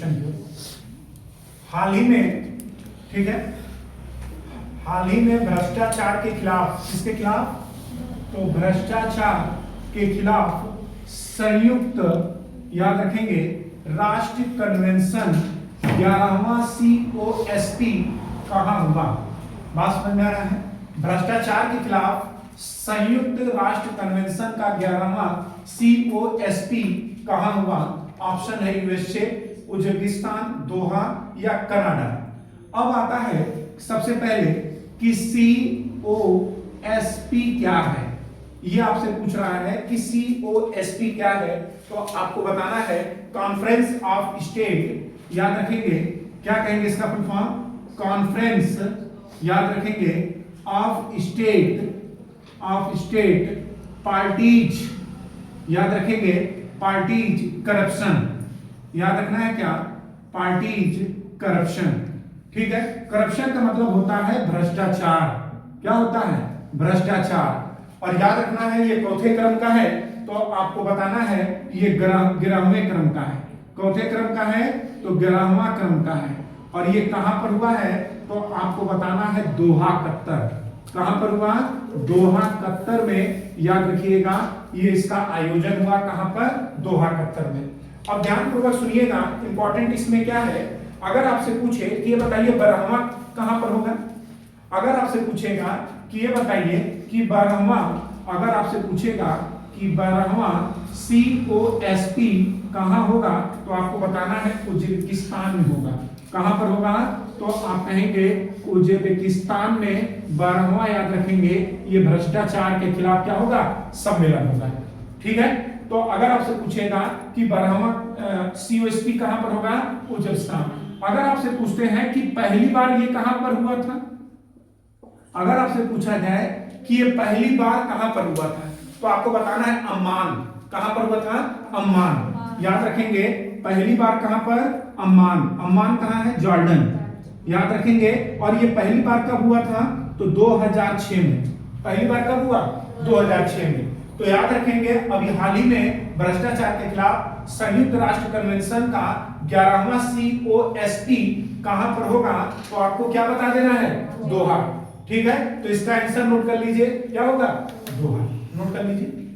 Corruption को हाल ही में, ठीक है, हाल ही में भ्रष्टाचार के खिलाफ, किसके खिलाफ? तो भ्रष्टाचार के खिलाफ संयुक्त, याद रखेंगे, राष्ट्रीय कन्वेंशन 11वां COSP कहां हुआ? बात समझ में आ रहा है? भ्रष्टाचार के खिलाफ संयुक्त राष्ट्र कन्वेंशन का 11वां COSP कहां हुआ? ऑप्शन है यूएसए, उज्बेकिस्तान, दोहा या कनाडा। अब आता है सबसे पहले कि COSP क्या है, ये आपसे पूछ रहा है कि COSP क्या है, तो आपको बताना है कॉन्फ्रेंस ऑफ स्टेट, याद रखेंगे, क्या कहेंगे इसका फुल फॉर्म? कॉन्फ्रेंस, याद रखेंगे, ऑफ स्टेट पार्टीज, याद रखेंगे, पार्टीज करप्शन, याद रखना है क्या? पार्टीज करप्शन, ठीक है। करप्शन का मतलब होता है भ्रष्टाचार। क्या होता है? भ्रष्टाचार। और याद रखना है ये चौथे क्रम का है, तो आपको बताना है ये 11वें क्रम का है। चौथे क्रम का है तो 11वां क्रम का है। और ये कहां पर हुआ है? तो आपको बताना है दोहा, कतर। कहां पर हुआ? दोहा, कतर में, याद रखिएगा, ये इसका आयोजन हुआ। कहां पर? दोहा, कतर में। अब ध्यानपूर्वक सुनिएगा, इंपॉर्टेंट इसमें क्या है, अगर आपसे पूछे कि ये बताइए 12वां कहां पर होगा, अगर आपसे पूछेगा कि ये बताइए कि 12वां, अगर आपसे पूछेगा कि 12वां COSP कहां होगा, तो आपको बताना है उज्बेकिस्तान में होगा। कहां पर होगा? तो आप कहेंगे उज्बेकिस्तान में 12वां, याद रखेंगे, ये भ्रष्टाचार के खिलाफ क्या होगा? सम्मेलन होगा, ठीक है। तो अगर आपसे पूछेगा कि 12वां COSP कहां पर होगा? उज्बेकिस्तान। अगर आपसे पूछते हैं कि पहली बार ये कहां पर हुआ था, अगर आपसे पूछा जाए कि ये पहली बार कहां पर हुआ था, तो आपको बताना है अम्मान। कहां पर हुआ था? अम्मान, याद रखेंगे, पहली बार कहां पर? अम्मान। अम्मान कहां है? जॉर्डन, याद रखेंगे। और ये पहली बार कब हुआ था? तो 2006 में। पहली बार कब हुआ? 2006 में। तो याद रखेंगे, अभी हाल ही में भ्रष्टाचार के खिलाफ संयुक्त राष्ट्र कन्वेंशन का 11वां COSP कहां पर होगा, तो आपको क्या बता देना है? दोहा, ठीक है। तो इसका आंसर नोट कर लीजिए, क्या होगा? दोहा, नोट कर लीजिए।